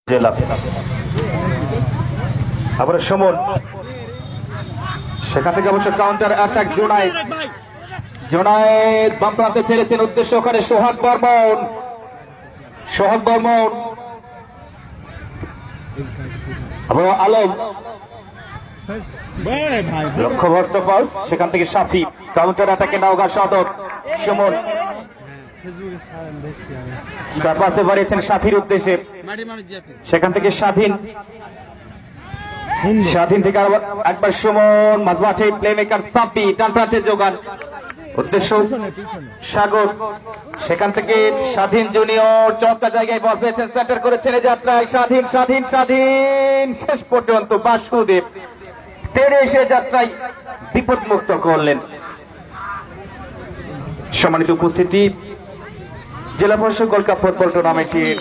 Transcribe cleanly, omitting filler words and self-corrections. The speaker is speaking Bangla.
জেলা আবার সুমন, সেখান থেকে অবশ্য কাউন্টার অ্যাটাক জোনায়েদ বাম প্রান্তে ছেড়েছেন, উদ্দেশ্য ওখানে সোহাগ বর্মন আবার আলম, লক্ষ্যভ্রষ্ট পাস, সেখান থেকে সাফি, কাউন্টার অ্যাটাকে নওগাঁ সদর। সুমন পাশে বাড়িয়েছেন সাফির উদ্দেশ্যে, সেখান থেকে স্বাধীন থেকে একবার সুমন মাঝমাঠে প্লে মেকার সাফি, ডান প্রান্তে যোগান, উদ্দেশ্য সাগর, সেখান থেকে স্বাধীন জুনিয়র চমৎকার জায়গায় বল পেয়েছেন, সেন্টার করেছেন এই যাত্রায় স্বাধীন শেষ পর্যন্ত বাসুদেব তেড়ে এসে যাত্রায় বিপদমুক্ত করলেন। সম্মানিত উপস্থিতি, জেলা পরিষদ গোল্ড কাপ ফুটবল টুর্নামেন্টের